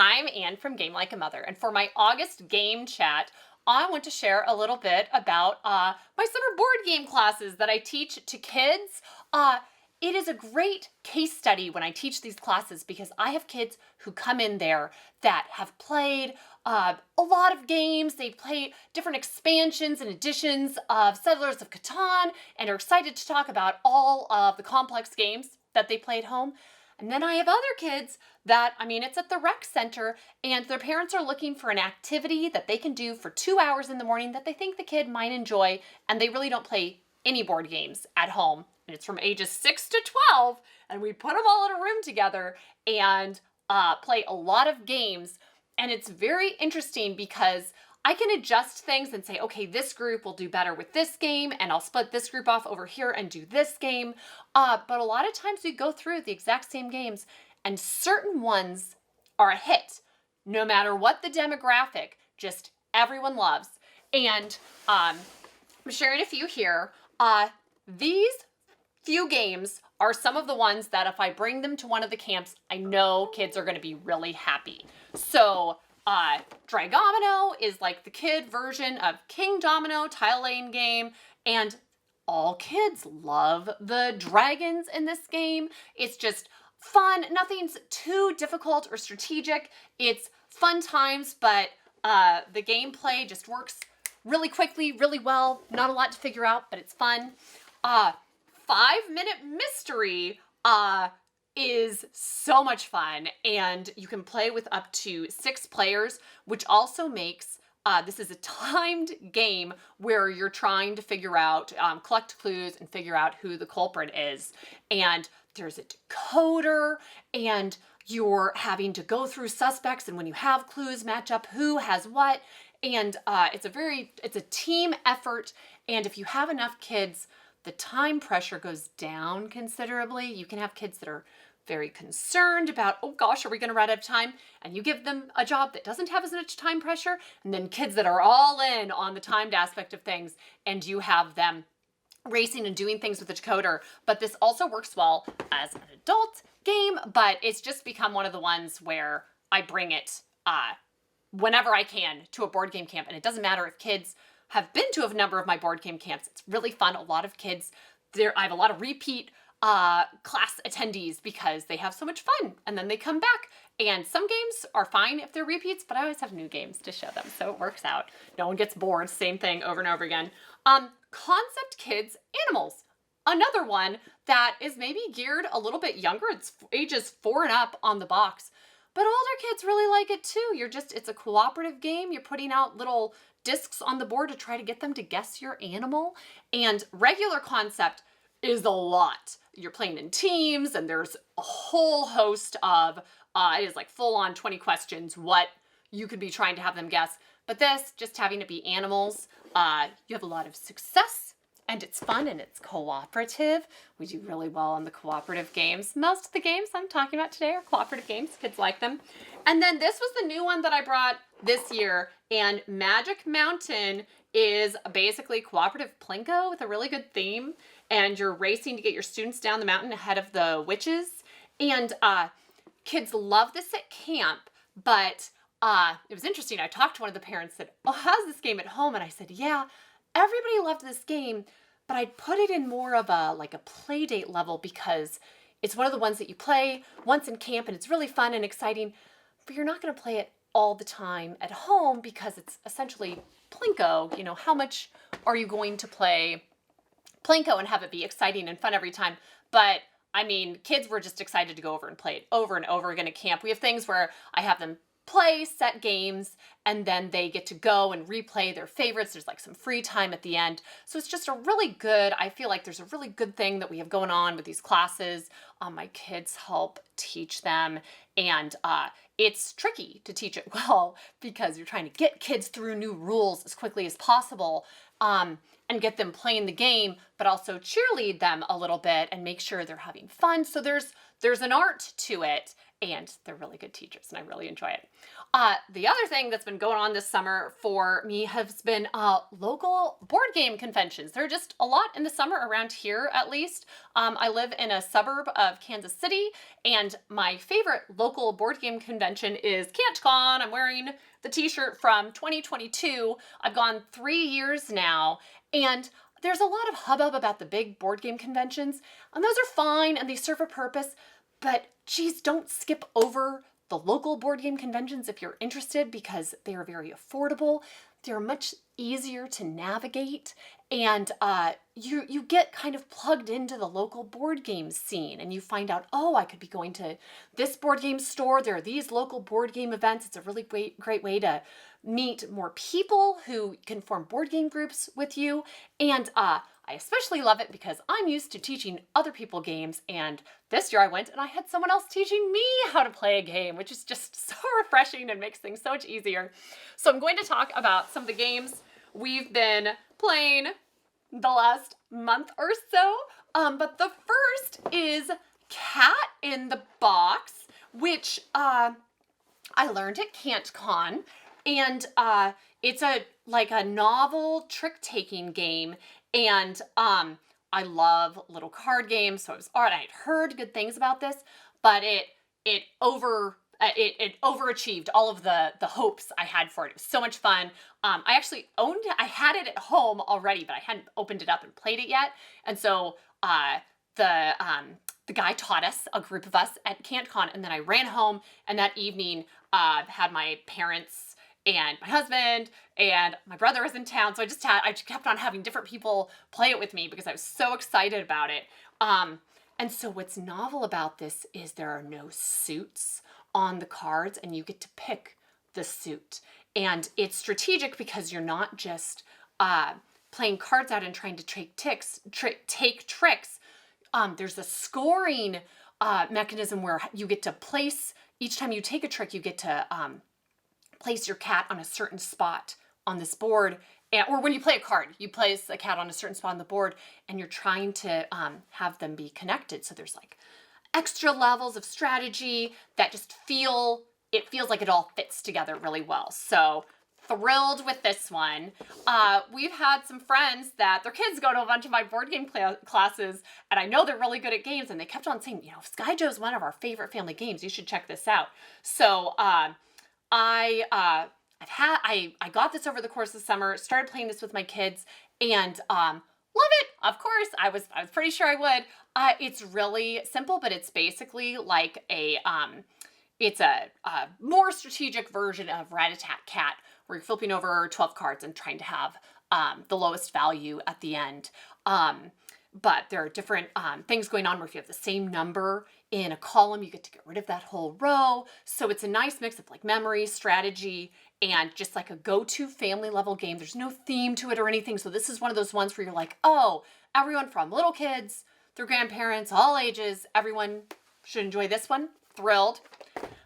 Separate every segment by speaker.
Speaker 1: Hi, I'm Anne from Game Like a Mother, and for my August game chat, I want to share a little bit about my summer board game classes that I teach to kids. It is a great case study when I teach these classes because I have kids who come in there that have played a lot of games. They play different expansions and editions of Settlers of Catan and are excited to talk about all of the complex games that they play at home. And then I have other kids that, it's at the rec center and their parents are looking for an activity that they can do for 2 hours in the morning that they think the kid might enjoy, and they really don't play any board games at home. And it's from ages 6 to 12, and we put them all in a room together and play a lot of games. And it's very interesting because I can adjust things and say, okay, this group will do better with this game, and I'll split this group off over here and do this game. But a lot of times we go through the exact same games, and certain ones are a hit, no matter what the demographic, just everyone loves. And I'm sharing a few here. These few games are some of the ones that if I bring them to one of the camps, I know kids are going to be really happy. So Dragomino is like the kid version of King Domino tile laying game, and all kids love the dragons in this game. It's just fun. Nothing's too difficult or strategic. It's fun times, but the gameplay just works really quickly, really well. Not a lot to figure out, but it's fun. 5-minute mystery is so much fun, and you can play with up to 6 players, which also makes this is a timed game where you're trying to figure out, collect clues and figure out who the culprit is. And there's a decoder, and you're having to go through suspects, and when you have clues, match up who has what. And it's a team effort, and if you have enough kids, the time pressure goes down considerably. You can have kids that are very concerned about, oh gosh, are we going to run out of time? And you give them a job that doesn't have as much time pressure. And then kids that are all in on the timed aspect of things, and you have them racing and doing things with the decoder. But this also works well as an adult game, but it's just become one of the ones where I bring it whenever I can to a board game camp. And it doesn't matter if kids have been to a number of my board game camps. It's really fun. A lot of kids there. I have a lot of repeat class attendees because they have so much fun, and then they come back. And some games are fine if they're repeats, but I always have new games to show them, so it works out. No one gets bored. Same thing over and over again. Concept Kids Animals. Another one that is maybe geared a little bit younger. It's ages 4 and up on the box. But older kids really like it too. It's a cooperative game. You're putting out little discs on the board to try to get them to guess your animal. And regular Concept is a lot. You're playing in teams, and there's a whole host of, it is like full on 20 questions, what you could be trying to have them guess. But this, just having to be animals, you have a lot of success, and it's fun, and it's cooperative. We do really well on the cooperative games. Most of the games I'm talking about today are cooperative games. Kids like them. And then this was the new one that I brought this year, and Magic Mountain is basically cooperative Plinko with a really good theme, and you're racing to get your students down the mountain ahead of the witches. And kids love this at camp, but it was interesting. I talked to one of the parents that, oh, how's this game at home? And I said, yeah, everybody loved this game, but I'd put it in more of a play date level because it's one of the ones that you play once in camp, and it's really fun and exciting, but you're not going to play it all the time at home because it's essentially Plinko. You know, how much are you going to play Plinko and have it be exciting and fun every time? But kids were just excited to go over and play it over and over again at camp. We have things where I have them play set games, and then they get to go and replay their favorites. There's like some free time at the end. So it's just I feel like there's a really good thing that we have going on with these classes. My kids help teach them, and it's tricky to teach it well because you're trying to get kids through new rules as quickly as possible, and get them playing the game, but also cheerlead them a little bit and make sure they're having fun. So there's an art to it. and they're really good teachers, and I really enjoy it. The other thing that's been going on this summer for me has been local board game conventions. There are just a lot in the summer around here, at least. I live in a suburb of Kansas City, and my favorite local board game convention is Can'tCon. I'm wearing the t-shirt from 2022. I've gone 3 years now, and there's a lot of hubbub about the big board game conventions, and those are fine and they serve a purpose, but geez, don't skip over the local board game conventions if you're interested, because they are very affordable. They're much easier to navigate, and you get kind of plugged into the local board game scene, and you find out, oh, I could be going to this board game store. There are these local board game events. It's a really great way to meet more people who can form board game groups with you. And I especially love it because I'm used to teaching other people games, and this year I went and I had someone else teaching me how to play a game, which is just so refreshing and makes things so much easier. So I'm going to talk about some of the games we've been playing the last month or so. But the first is Cat in the Box, which I learned at Can'tCon, and it's a novel trick-taking game, and I love little card games, so I had heard good things about this, but it overachieved all of the hopes I had for it. It was so much fun. I had it at home already, but I hadn't opened it up and played it yet. And so the guy taught us, a group of us at Can'tCon, and then I ran home, and that evening had my parents and my husband and my brother was in town. So I just kept on having different people play it with me because I was so excited about it. And so what's novel about this is there are no suits on the cards, and you get to pick the suit. And it's strategic because you're not just playing cards out and trying to take tricks. There's a scoring mechanism where you get to place, each time you take a trick, you get to place your cat on a certain spot on this board. Or when you play a card, you place a cat on a certain spot on the board, and you're trying to have them be connected. So there's like extra levels of strategy that just feels like it all fits together really well. So thrilled with this one. We've had some friends that their kids go to a bunch of my board game classes, and I know they're really good at games, and they kept on saying, Sky Joe's one of our favorite family games. You should check this out. So I got this over the course of the summer, started playing this with my kids, and love it. Of course, I was pretty sure I would. It's really simple, but it's basically like it's a more strategic version of Rat-a-tat-cat, where you're flipping over 12 cards and trying to have the lowest value at the end. But there are different things going on where if you have the same number in a column, you get to get rid of that whole row. So it's a nice mix of like memory, strategy, and just like a go-to family level game. There's no theme to it or anything. So this is one of those ones where you're like, oh, everyone from little kids through grandparents, all ages, everyone should enjoy this one. Thrilled.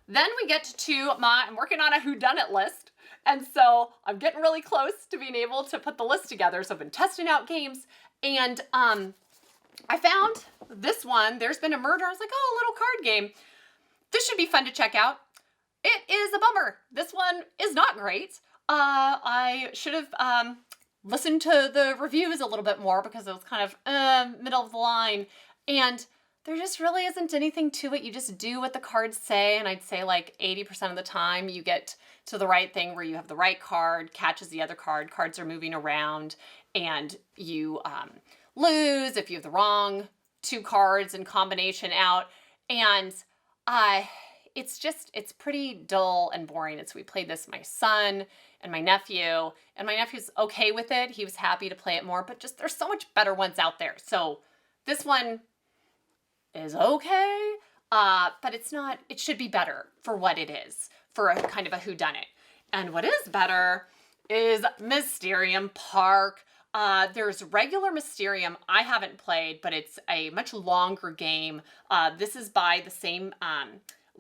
Speaker 1: Then we get to I'm working on a whodunit list. And so I'm getting really close to being able to put the list together. So I've been testing out games, and I found this one. There's been a murder. I was like, oh, a little card game. This should be fun to check out. It is a bummer. This one is not great. I should have listened to the reviews a little bit more because it was kind of middle of the line. And there just really isn't anything to it. You just do what the cards say. And I'd say like 80% of the time you get to the right thing where you have the right card, catches the other card, cards are moving around, and you lose if you have the wrong two cards in combination out. And it's pretty dull and boring. We played this, my son and my nephew's okay with it. He was happy to play it more, but just there's so much better ones out there. So this one is okay, but it should be better for what it is, for a kind of a whodunit. And what is better is Mysterium Park. There's regular Mysterium I haven't played, but it's a much longer game. This is by the same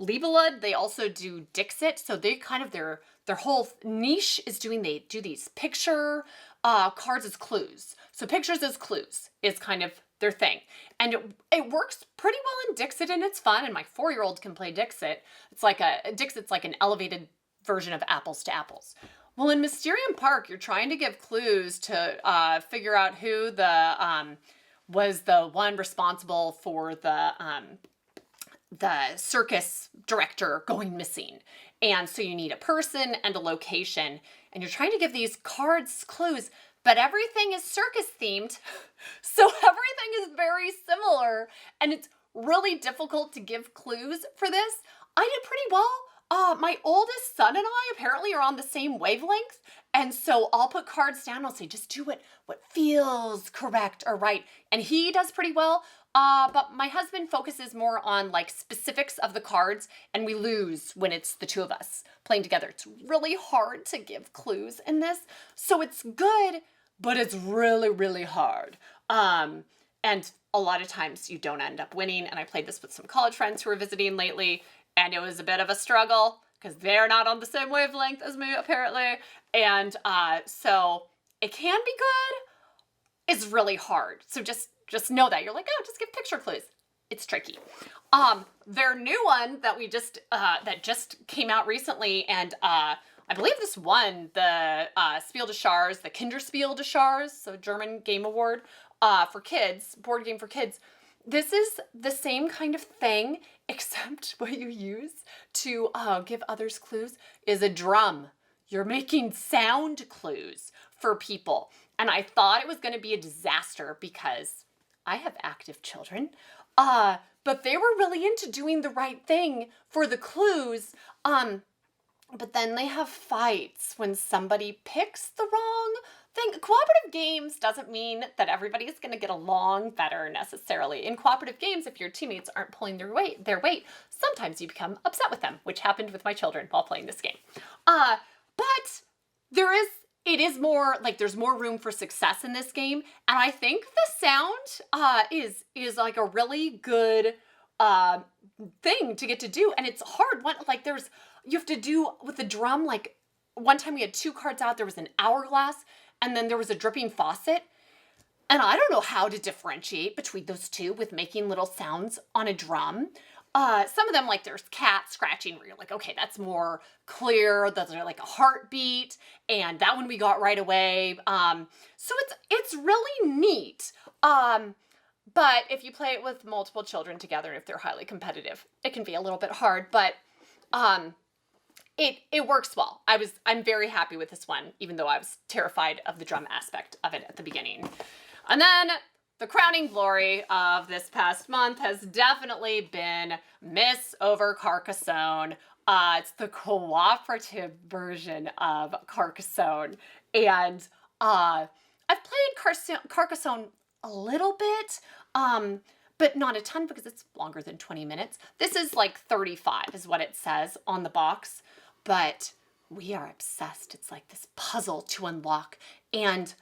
Speaker 1: Libelud. They also do Dixit, so they kind of their whole niche is they do these picture cards as clues. So pictures as clues is kind of their thing. And it works pretty well in Dixit, and it's fun, and my 4-year-old can play Dixit. Dixit's like an elevated version of Apples to Apples. Well, in Mysterium Park, you're trying to give clues to figure out who was the one responsible for the circus director going missing. And so you need a person and a location, and you're trying to give these cards clues, but everything is circus themed. So everything is very similar, and it's really difficult to give clues for this. I did pretty well. My oldest son and I apparently are on the same wavelength. And so I'll put cards down. I'll say, just do what feels correct or right. And he does pretty well. But my husband focuses more on like specifics of the cards, and we lose when it's the two of us playing together. It's really hard to give clues in this. So it's good, but it's really, really hard. And a lot of times you don't end up winning. And I played this with some college friends who were visiting lately, and it was a bit of a struggle because they're not on the same wavelength as me, apparently. And so it can be good. It's really hard. So just know that. You're like, oh, just give picture clues. It's tricky. Their new one that that just came out recently, and I believe this won the Spiel des Jahres, the Kinderspiel des Jahres, so German game award for kids, board game for kids. This is the same kind of thing, except what you use to give others clues is a drum. You're making sound clues for people. And I thought it was going to be a disaster because I have active children, but they were really into doing the right thing for the clues. But then they have fights when somebody picks the wrong thing. Cooperative games doesn't mean that everybody is going to get along better necessarily. In cooperative games, if your teammates aren't pulling their weight, sometimes you become upset with them, which happened with my children while playing this game. But it is more like there's more room for success in this game, and I think the sound is like a really good thing to get to do, and it's hard. You have to do with the drum. Like one time we had 2 cards out. There was an hourglass, and then there was a dripping faucet. And I don't know how to differentiate between those two with making little sounds on a drum. Some of them, like there's cat scratching where you're like, okay, that's more clear. Those are like a heartbeat. And that one we got right away. So it's really neat. But if you play it with multiple children together, if they're highly competitive, it can be a little bit hard, but it works well. I'm very happy with this one, even though I was terrified of the drum aspect of it at the beginning. And then the crowning glory of this past month has definitely been Miss over Carcassonne. It's the cooperative version of Carcassonne. And I've played Carcassonne a little bit, but not a ton because it's longer than 20 minutes. This is like 35 is what it says on the box, but we are obsessed. It's like this puzzle to unlock, and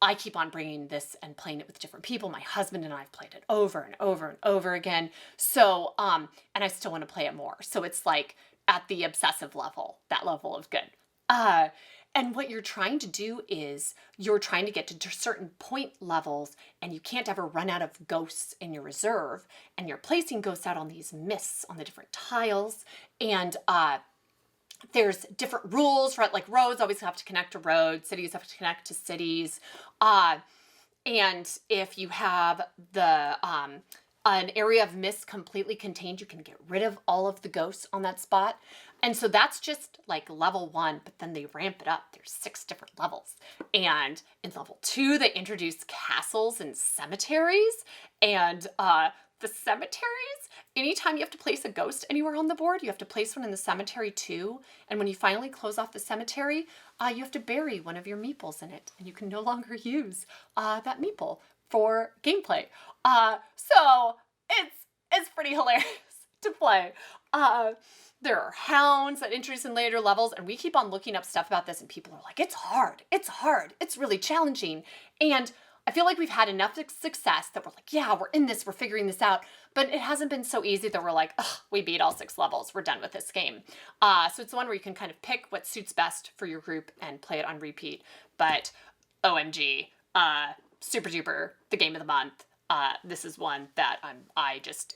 Speaker 1: I keep on bringing this and playing it with different people. My husband and I have played it over and over and over again. So, and I still want to play it more. So it's like at the obsessive level, that level of good. And what you're trying to do is you're trying to get to certain point levels, and you can't ever run out of ghosts in your reserve. And you're placing ghosts out on these mists on the different tiles. And there's different rules, right? Like roads always have to connect to roads. Cities have to connect to cities. And if you have an area of mist completely contained, you can get rid of all of the ghosts on that spot. And so that's just like level 1, but then they ramp it up. There's 6 different levels. And in level 2, they introduce castles and cemeteries. And the cemeteries, anytime you have to place a ghost anywhere on the board, you have to place one in the cemetery too. And when you finally close off the cemetery, you have to bury one of your meeples in it. And you can no longer use that meeple for gameplay. So it's pretty hilarious to play. There are hounds that introduce in later levels, and we keep on looking up stuff about this, and people are like, it's hard, it's really challenging. And I feel like we've had enough success that we're like, yeah, we're in this, we're figuring this out, but it hasn't been so easy that we're like, ugh, we beat all 6 levels, we're done with this game. So it's the one where you can kind of pick what suits best for your group and play it on repeat, but OMG, super duper the game of the month. This is one that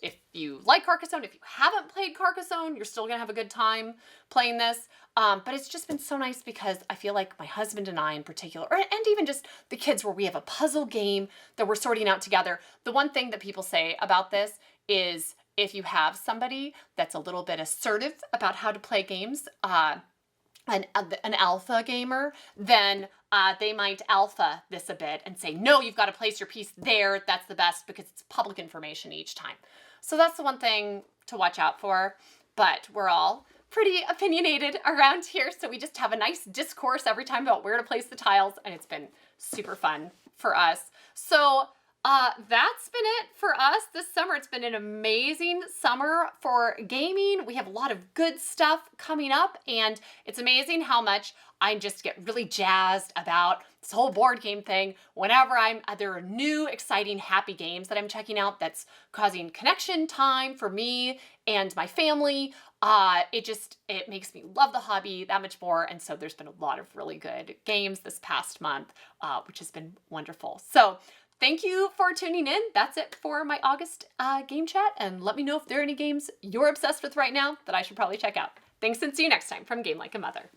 Speaker 1: if you like Carcassonne, if you haven't played Carcassonne, you're still gonna have a good time playing this. But it's just been so nice because I feel like my husband and I in particular, and even just the kids, where we have a puzzle game that we're sorting out together. The one thing that people say about this is if you have somebody that's a little bit assertive about how to play games, an alpha gamer, then they might alpha this a bit and say, no, you've got to place your piece there. That's the best because it's public information each time. So that's the one thing to watch out for. But we're all pretty opinionated around here, so we just have a nice discourse every time about where to place the tiles, and it's been super fun for us. So that's been it for us this summer. It's been an amazing summer for gaming. We have a lot of good stuff coming up, and it's amazing how much I just get really jazzed about this whole board game thing whenever there are new, exciting, happy games that I'm checking out that's causing connection time for me and my family. It makes me love the hobby that much more. And so there's been a lot of really good games this past month, which has been wonderful. So thank you for tuning in. That's it for my August game chat. And let me know if there are any games you're obsessed with right now that I should probably check out. Thanks, and see you next time from Game Like a Mother.